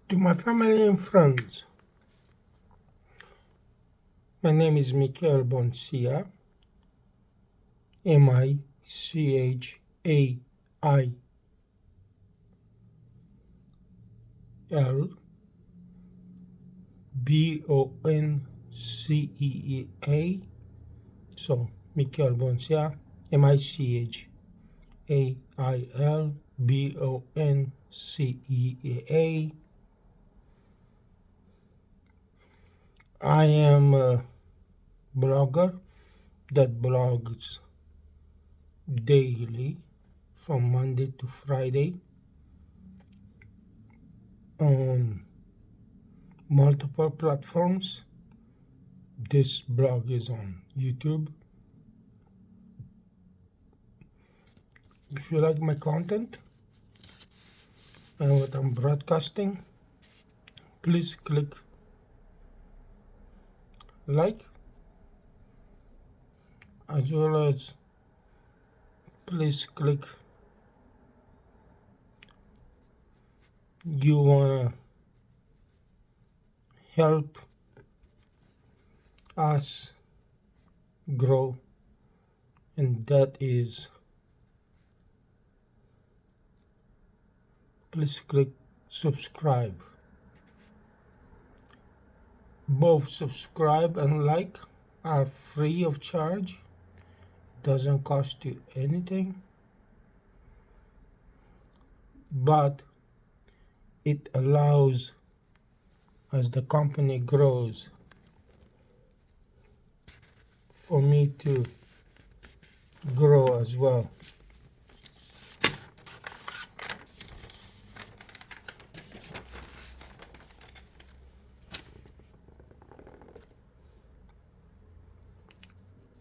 To my family and friends, my name is Michail Boncea, Michail Boncea. So, Michail Boncea, Michailboncea. I am a blogger that blogs daily from Monday to Friday on multiple platforms. This blog is on YouTube. If you like my content and what I'm broadcasting, please click like, as well as please click you wanna help us grow, and that is please click subscribe. Both subscribe and like are free of charge, doesn't cost you anything, but it allows, as the company grows, for me to grow as well.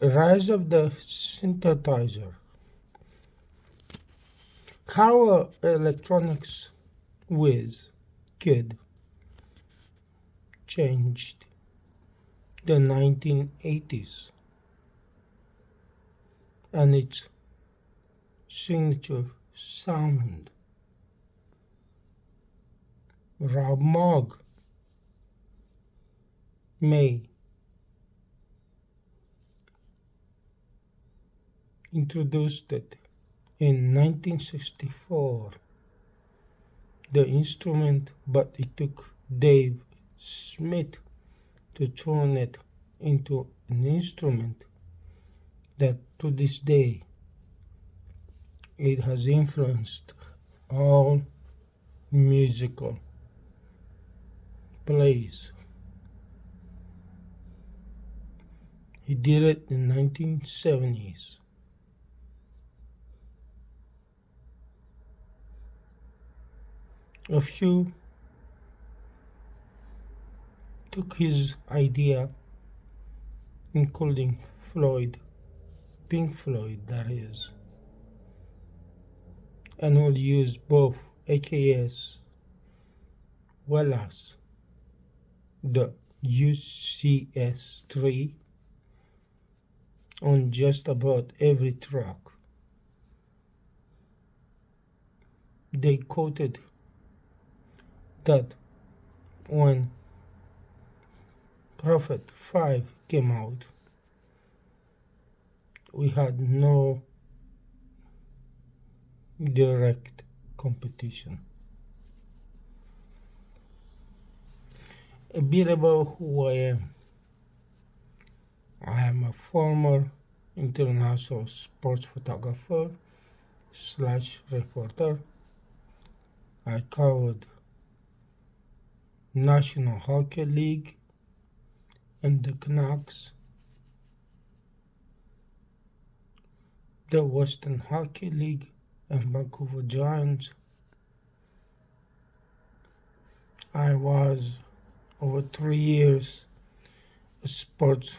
Rise of the synthesizer. How a electronics whiz kid changed the 1980s and its signature sound. Rob Moog May introduced it in 1964, the instrument, but it took Dave Smith to turn it into an instrument that to this day it has influenced all musical plays. He did it in 1970s. A few took his idea, including Pink Floyd that is, and will use both AKS well as the UCS3 on just about every track. They quoted that when Prophet 5 came out, we had no direct competition. A bit about who I am. I am a former international sports photographer / reporter. I covered National Hockey League and the Canucks, the Western Hockey League and Vancouver Giants. I was over 3 years a sports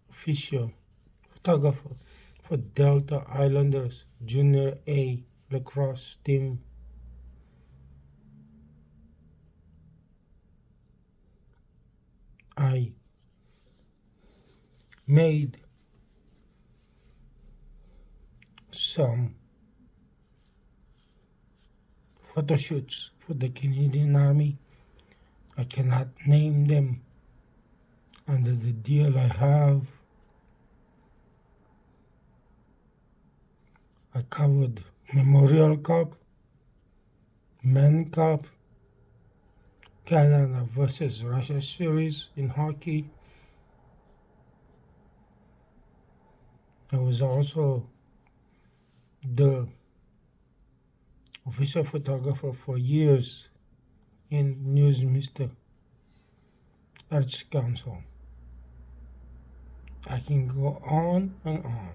official photographer for Delta Islanders Junior A lacrosse team. I made some photo shoots for the Canadian Army. I cannot name them under the deal I have. I covered Memorial Cup, Men Cup, Canada versus Russia series in hockey. I was also the official photographer for years in Newsminster Arts Council. I can go on and on.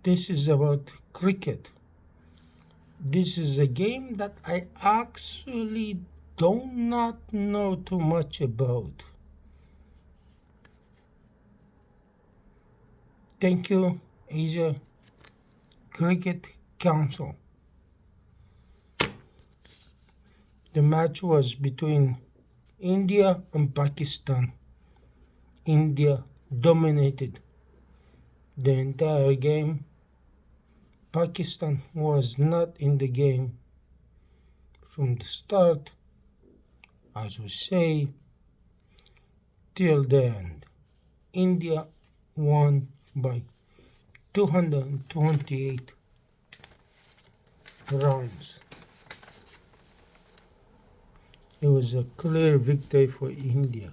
This is about cricket. This is a game that I actually do not know too much about. Thank you, Asia Cricket Council. The match was between India and Pakistan. India dominated the entire game. Pakistan was not in the game from the start, as we say, till the end. India won by 228 runs. It was a clear victory for India.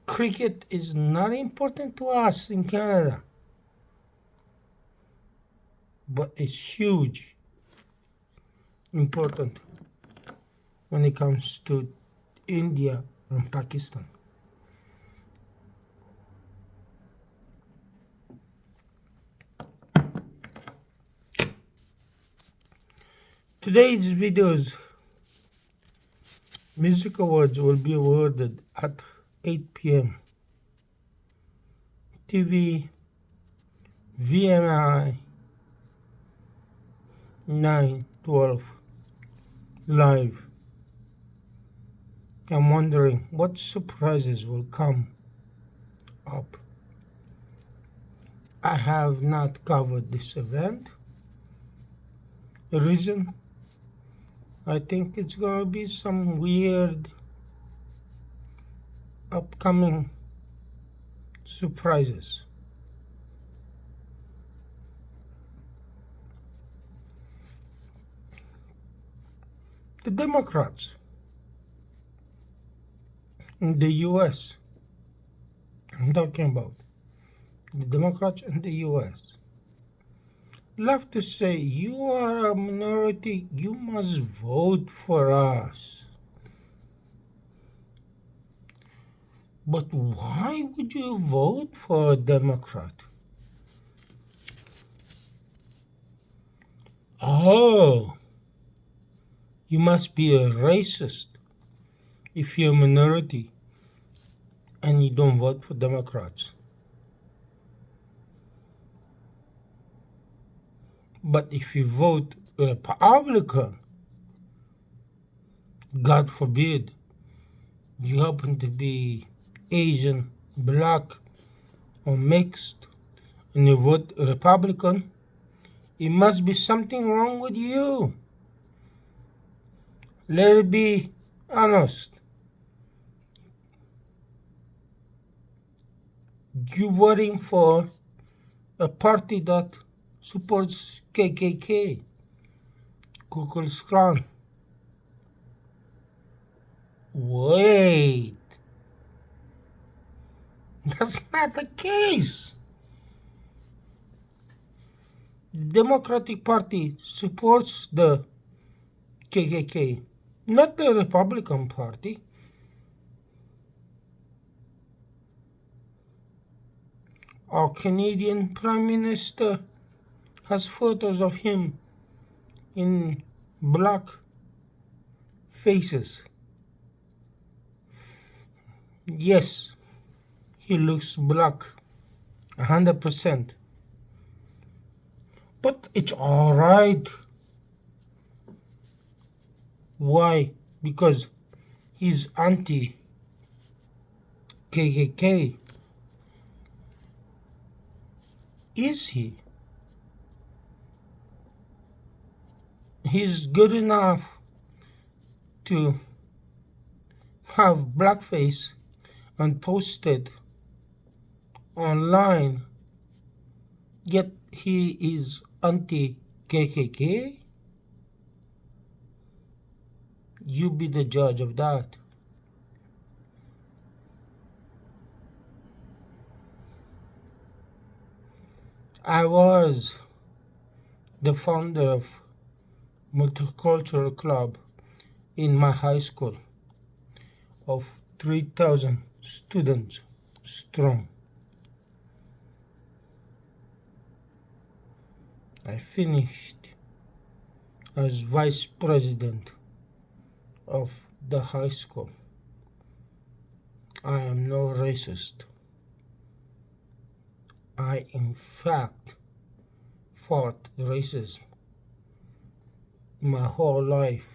Cricket is not important to us in Canada, but it's huge important when it comes to India and Pakistan. Today's video's music awards will be awarded at 8 p.m. TV, VMI 912 live. I'm wondering what surprises will come up. I have not covered this event. The reason? I think it's gonna be some weird upcoming surprises. The Democrats in the US, I'm talking about the Democrats in the US, love to say, you are a minority, you must vote for us. But why would you vote for a Democrat? Oh, you must be a racist if you're a minority and you don't vote for Democrats. But if you vote Republican, God forbid, you happen to be Asian, black, or mixed, and you vote Republican, it must be something wrong with you. Let it be honest. You voting for a party that supports KKK, Ku Klux Klan. Wait, that's not the case. The Democratic Party supports the KKK, not the Republican Party. Our Canadian Prime Minister has photos of him in black faces. Yes, he looks black, 100%. But it's all right. Why? Because he's anti-KKK. Is he? He's good enough to have blackface and post it online, yet he is anti-KKK? You be the judge of that. I was the founder of multicultural club in my high school of 3,000 students strong. I finished as vice president of the high school. I am no racist. I in fact fought racism my whole life.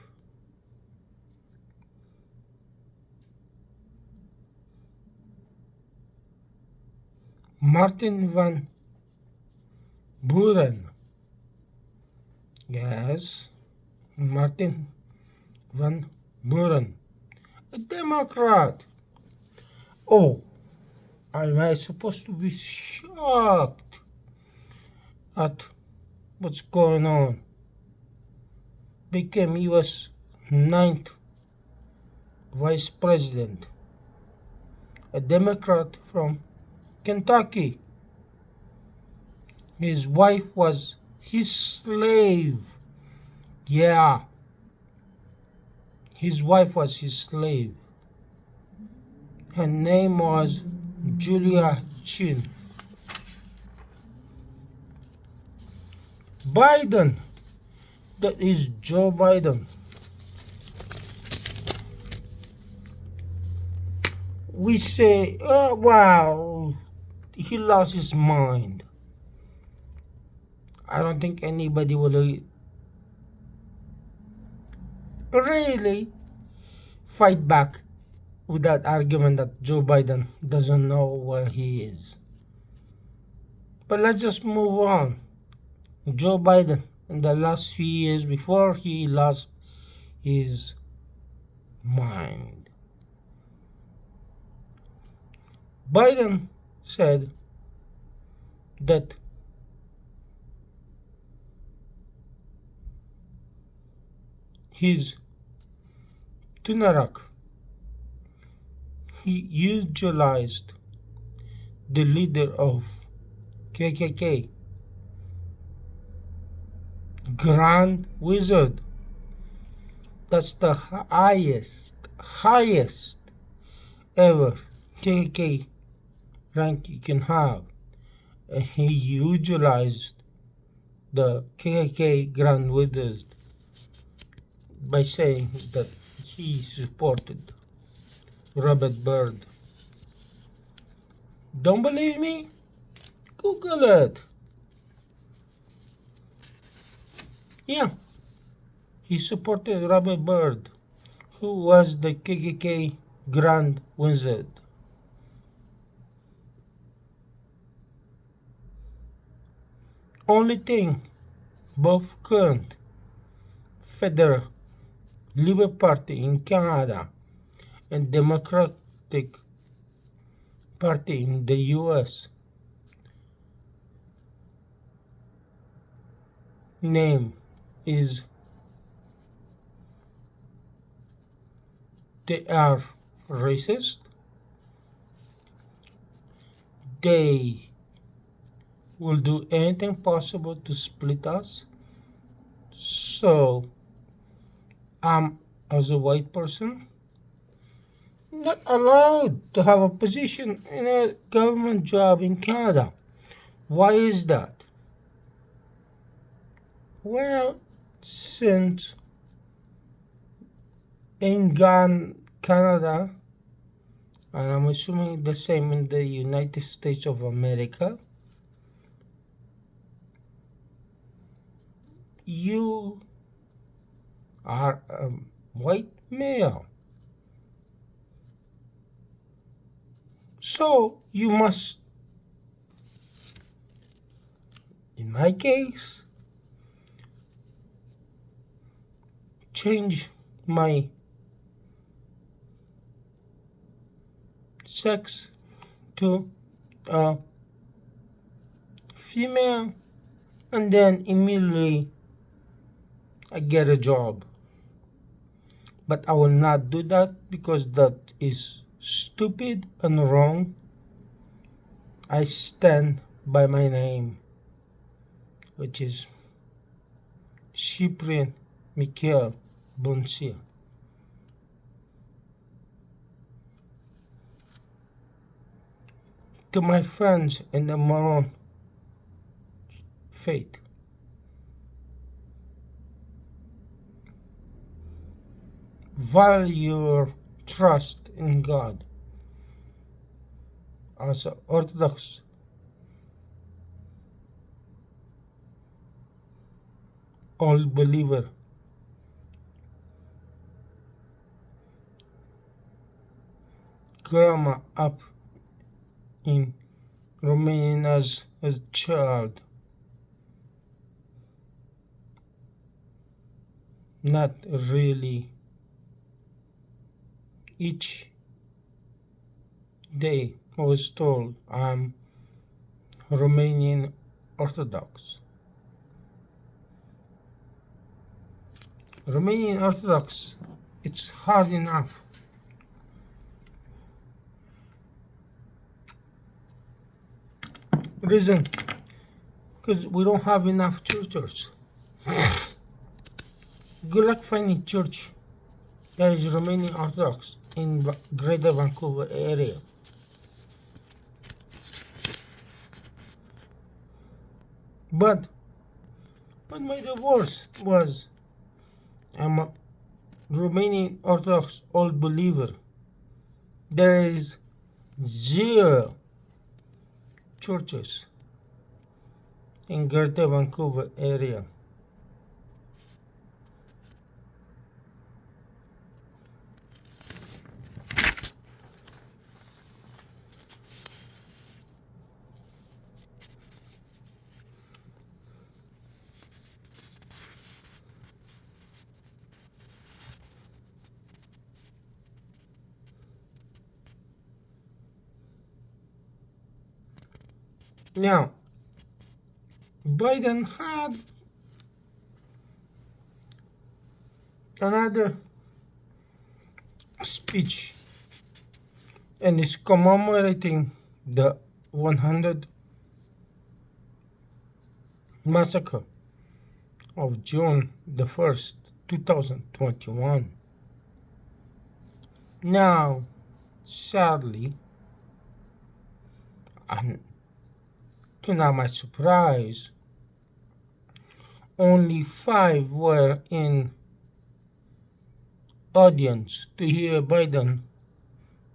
Martin van Buren. Yes, Martin van Buren, a Democrat. Oh, am I supposed to be shocked at what's going on? Became U.S. ninth vice president, a Democrat from Kentucky. His wife was his slave. Yeah, his wife was his slave. Her name was Julia Chin. Biden, that is Joe Biden. We say, oh, wow, he lost his mind. I don't think anybody will really fight back with that argument that Joe Biden doesn't know where he is. But let's just move on. Joe Biden, in the last few years before he lost his mind, Biden said that his Tunarak, he utilized the leader of KKK, Grand Wizard. That's the highest ever KKK rank you can have. And he utilized the KKK Grand Wizard by saying that he supported Robert Byrd. Don't believe me? Google it. Yeah, he supported Robert Byrd, who was the KKK Grand Wizard. Only thing, both current Federal Liberal Party in Canada and Democratic Party in the US name is they are racist. They will do anything possible to split us. So I'm, as a white person, not allowed to have a position in a government job in Canada. Why is that? Well, since in Canada, and I'm assuming the same in the United States of America, you are a white male. So you must In my case, change my sex to a female, and then immediately I get a job. But I will not do that because that is stupid and wrong. I stand by my name, which is Cyprian Michail Boncea. To my friends in the Mormon faith, value your trust in God. As an Orthodox old believer, growing up in Romania as a child, not really each day I was told I'm Romanian Orthodox. Romanian Orthodox, it's hard enough. Reason, because we don't have enough churches. Good luck finding church that is Romanian Orthodox in Greater Vancouver area. But my divorce was, I'm a Romanian Orthodox old believer. There is 0 churches in Greater Vancouver area. Now, Biden had another speech and is commemorating the 100 massacre of June the 1st, 2021. Now, sadly, and to not my surprise, only 5 were in audience to hear Biden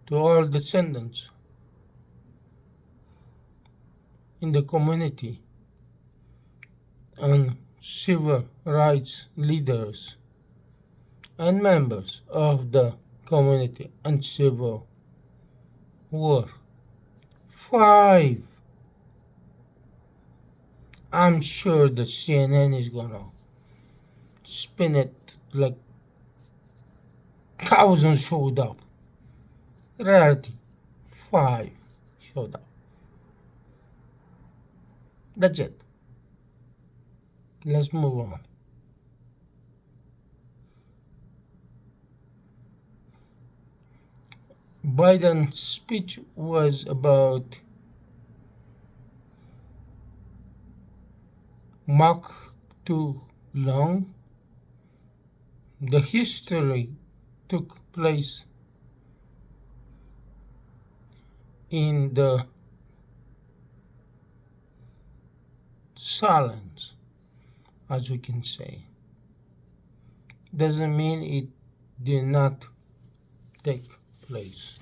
to all descendants in the community and civil rights leaders and members of the community and civil war. 5. I'm sure the CNN is gonna spin it like thousands showed up. Reality, 5 showed up. That's it. Let's move on. Biden's speech was about Mach too long. The history took place in the silence, as we can say. Doesn't mean it did not take place.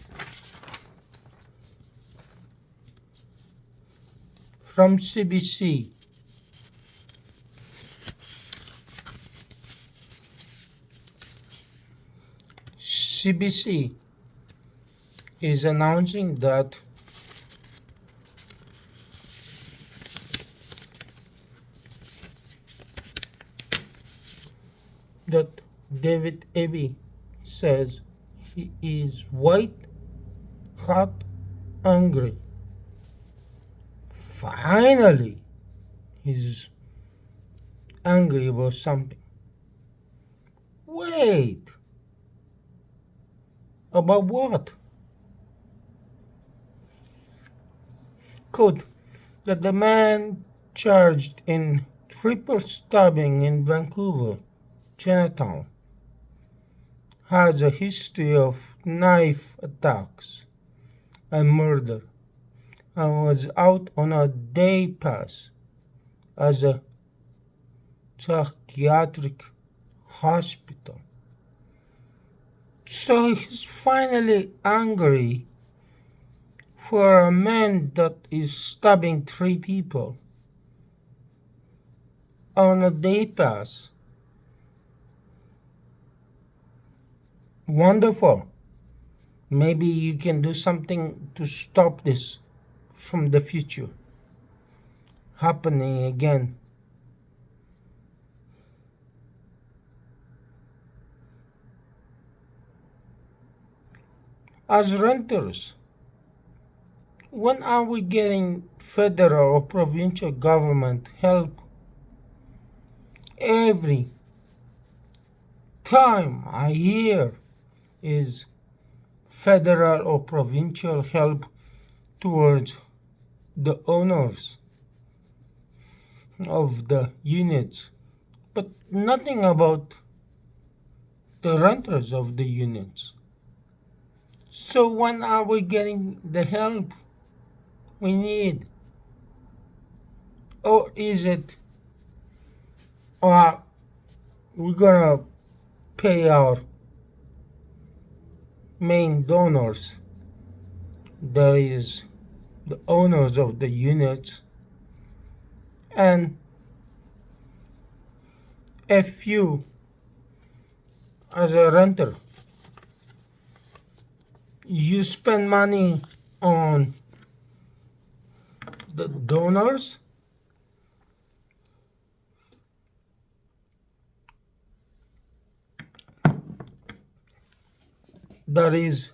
From CBC, CBC is announcing that that David Abbey says he is white, hot, angry. Finally, he's angry about something. Wait, about what? Could that the man charged in triple stabbing in Vancouver, Chinatown, has a history of knife attacks and murder and was out on a day pass as a psychiatric hospital. So he's finally angry for a man that is stabbing three people on a day pass. Wonderful. Maybe you can do something to stop this from the future happening again. As renters, when are we getting federal or provincial government help? Every time I hear is federal or provincial help towards the owners of the units, but nothing about the renters of the units. So when are we getting the help we need? Or is it, we're gonna pay our main donors, that is the owners of the units, and if you as a renter you spend money on the donors, that is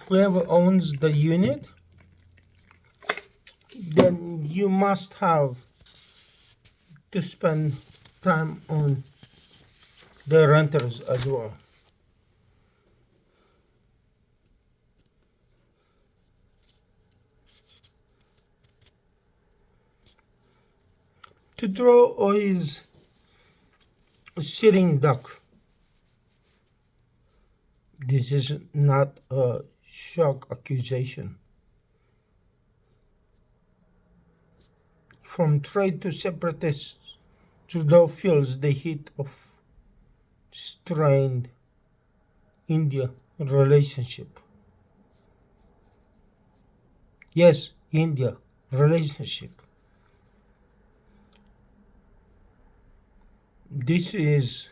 whoever owns the unit, then you must have to spend time on the renters as well. To throw is a sitting duck. This is not a shock accusation. From trade to separatists, Trudeau feels the heat of strained India relationship. Yes, India relationship. This is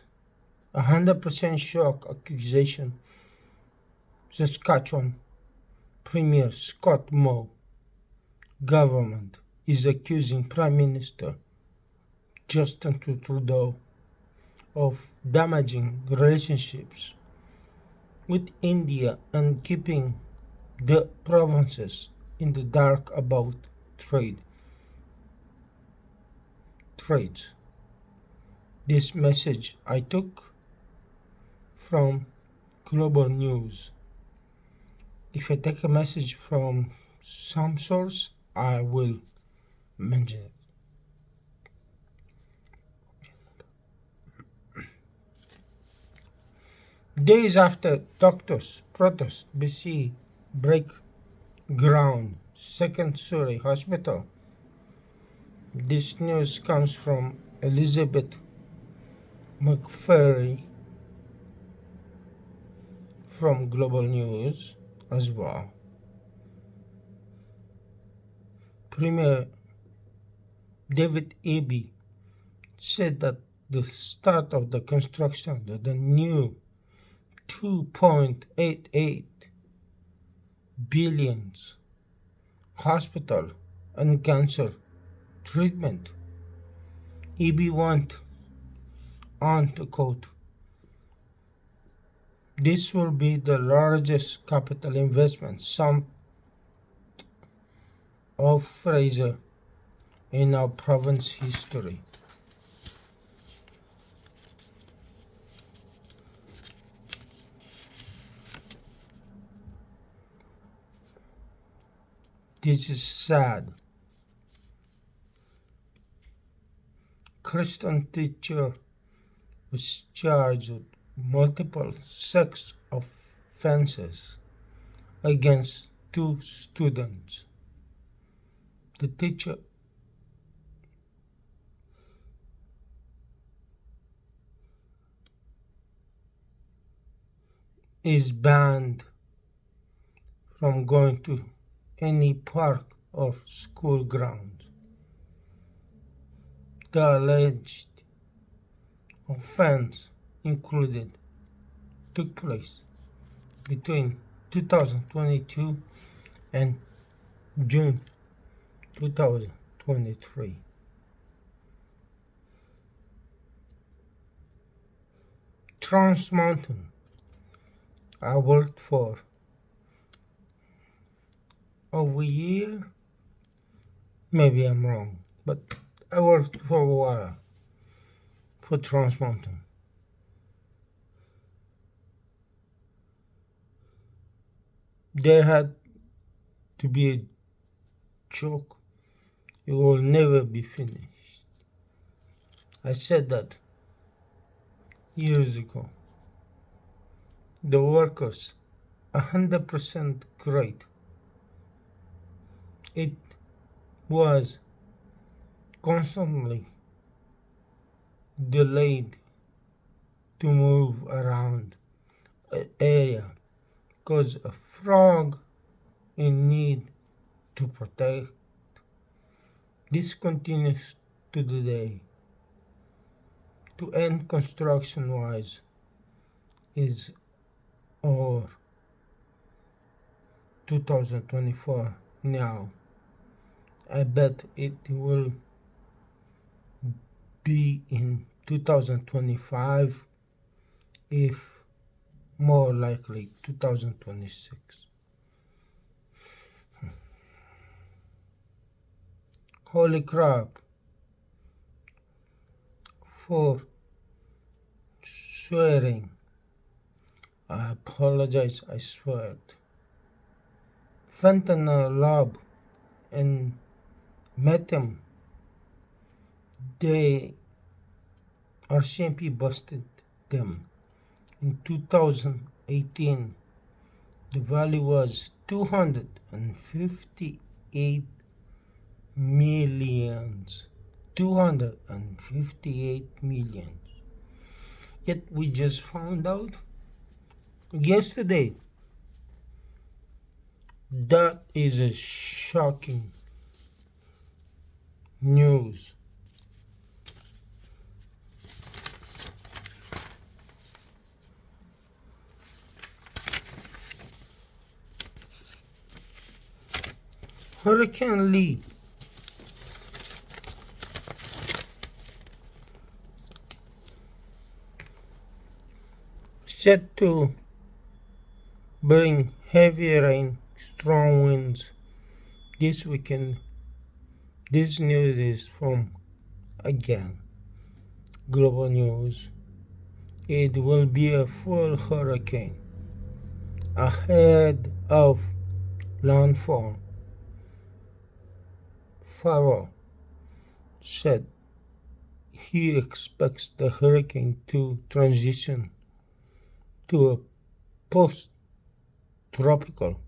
100% shock accusation. Saskatchewan Premier Scott Moe government is accusing Prime Minister Justin Trudeau of damaging relationships with India and keeping the provinces in the dark about trades. This message I took from Global News. If I take a message from some source, I will mention it. Days after doctors' protest, BC break ground, second Surrey Hospital. This news comes from Elizabeth McFerry from Global News as well. Premier David Abbey said that the start of the construction of the new 2.88 billion hospital and cancer treatment EB went on to quote, "This will be the largest capital investment sum of Fraser in our province history." This is sad. Christian teacher was charged with multiple sex offenses against 2 students. The teacher is banned from going to any park or school grounds. The alleged offense took place between 2022 and June 2023. Trans Mountain, I worked for over a year, maybe I'm wrong, but I worked for a while for Trans Mountain. There had to be a joke. It will never be finished. I said that years ago. The workers, 100% great. It was constantly delayed to move around an area because a frog in need to protect. This continues to the day. To end construction wise is or 2024 now. I bet it will be in 2025, if more likely 2026. Holy crap. For swearing. I apologize, I swear. Fentanyl lab and Metem, they RCMP busted them in 2018. The value was 258 millions. 258 millions. Yet we just found out yesterday. That is a shocking news. Hurricane Lee set to bring heavy rain, strong winds this weekend. This news is from, again, Global News. It will be a full hurricane ahead of landfall. Farrell said he expects the hurricane to transition to a post-tropical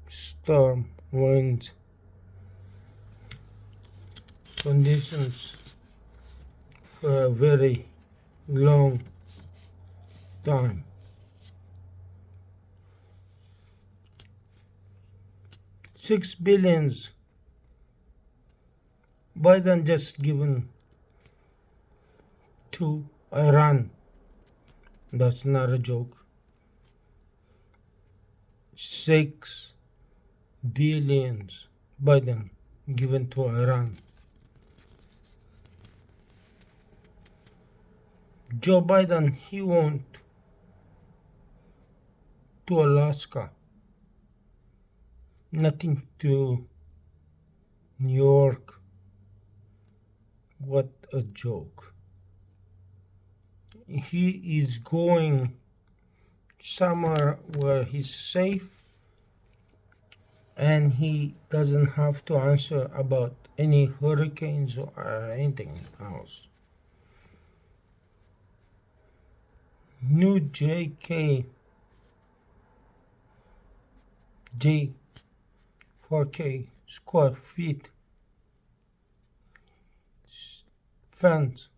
storm wind conditions for a very long time. $6 billion Biden just given to Iran. That's not a joke. $6 billion Biden given to Iran. Joe Biden, he went to Alaska, nothing to New York. What a joke. He is going somewhere where he's safe and he doesn't have to answer about any hurricanes or anything else. New JK J 4K square feet fence.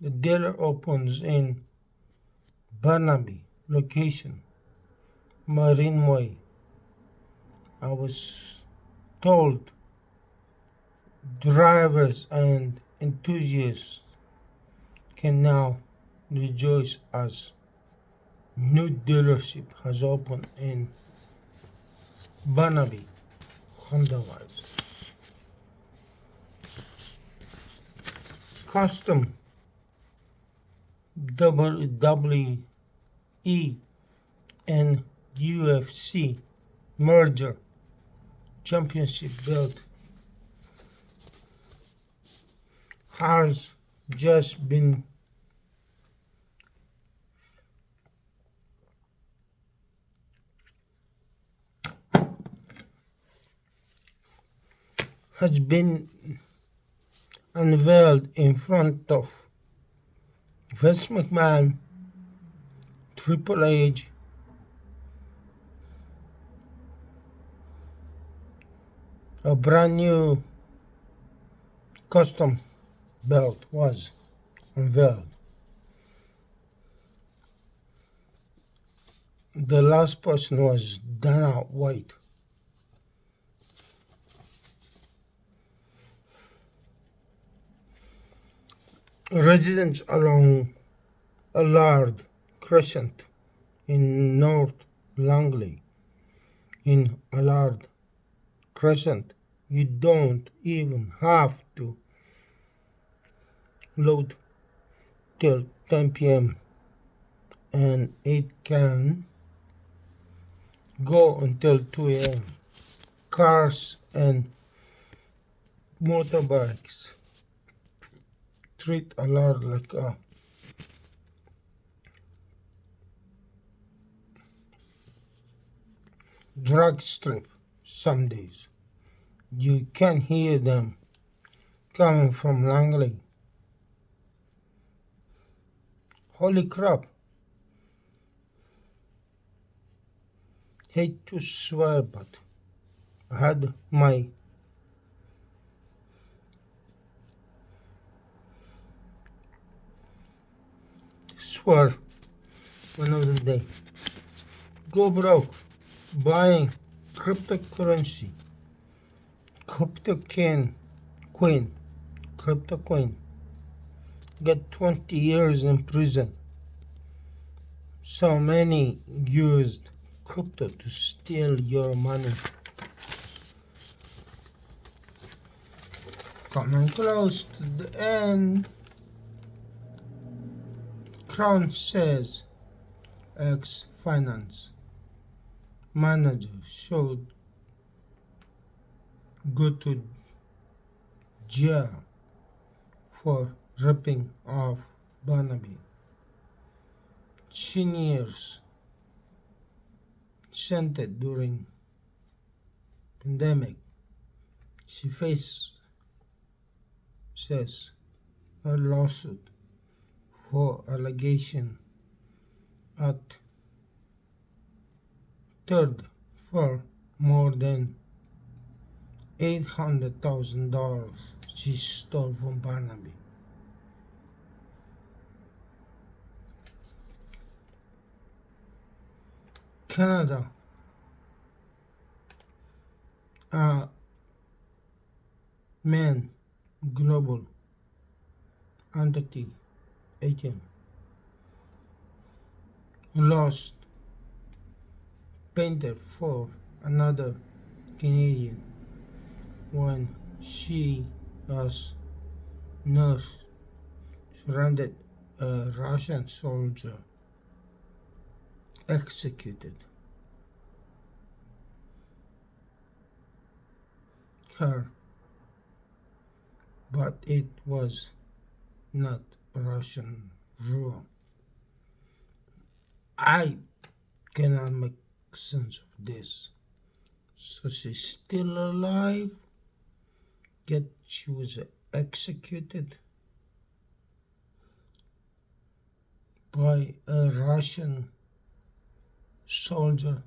The dealer opens in Barnaby location, Marine Way. I was told drivers and enthusiasts can now rejoice as new dealership has opened in Barnaby, Honda-wise. Custom WWE and UFC merger championship belt has just been unveiled in front of Vince McMahon, Triple H, a brand new custom belt was unveiled. The last person was Dana White. Residents along Allard Crescent in North Langley. In Allard Crescent, you don't even have to load till 10 p.m. and it can go until 2 a.m. Cars and motorbikes treat Allard like a drag strip some days. You can hear them coming from Langley. Holy crap. Hate to swear, but I had my swear another day. Go broke buying cryptocurrency. Crypto Queen. Get 20 years in prison. So many used crypto to steal your money. Coming close to the end. Crown says ex-finance manager should go to jail for ripping off Barnaby. Seniors scented during pandemic. She faces a lawsuit for allegation at third for more than $800,000 she stole from Barnaby. Canada, man, global entity 18 lost painter for another Canadian when she was nurse surrounded a Russian soldier executed her, but it was not Russian rule. I cannot make sense of this. So she's still alive, yet she was executed by a Russian soldier.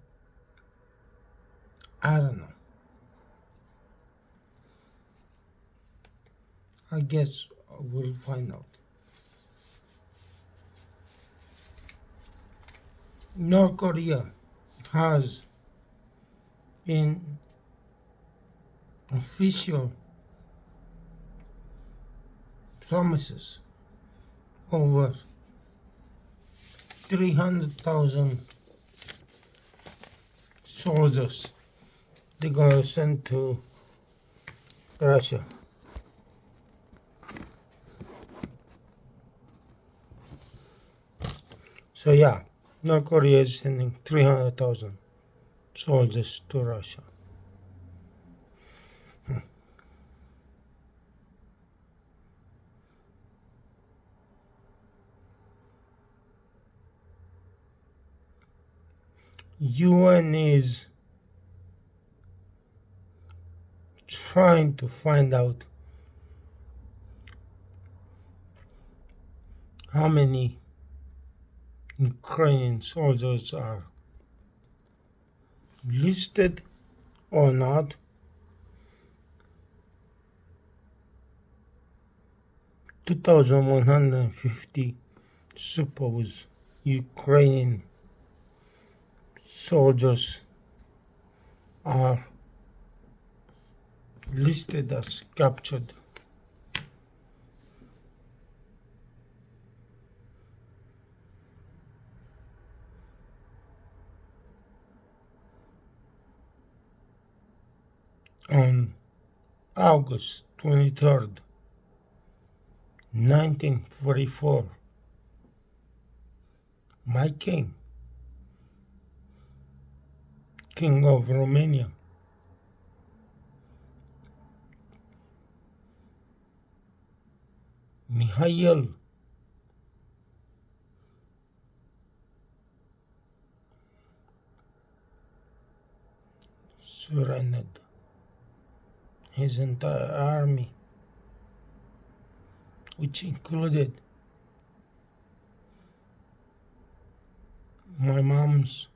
I don't know. I guess we'll find out. North Korea has in official promises over 300,000 soldiers they're gonna send to Russia. So yeah, North Korea is sending 300,000 soldiers to Russia. UN is trying to find out how many Ukrainian soldiers are listed or not. (2,150) supposed Ukrainian soldiers are listed as captured. On August 23rd, 1944, my king of Romania, Michail surrendered his entire army, which included my mom's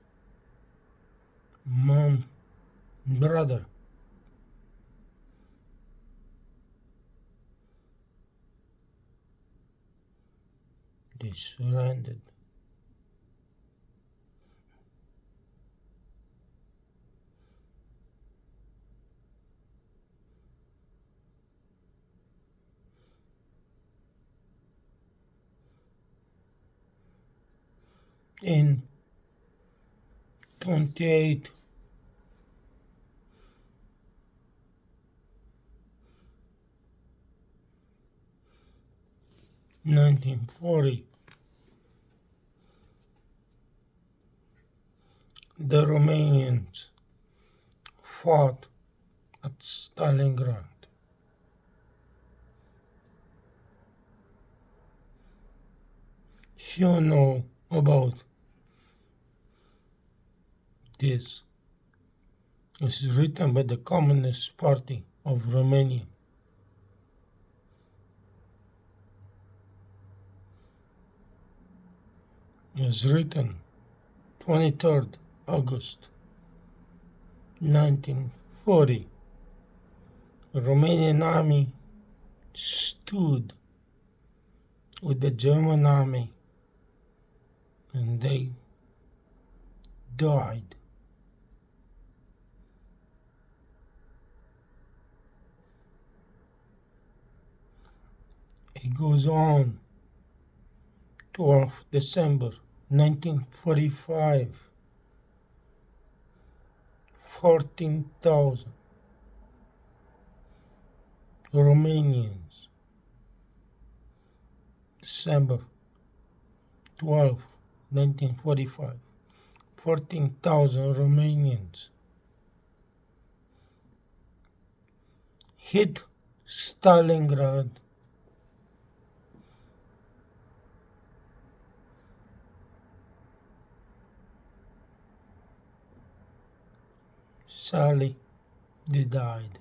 brother. They surrendered. In 28 1940, the Romanians fought at Stalingrad. If you know about this, it's written by the Communist Party of Romania. It was written 23rd August 1940. The Romanian army stood with the German army and they died. It goes on. 12th December 1945, 14,000 Romanians December 12, 1945, 14,000 Romanians hit Stalingrad. Sadly, they died.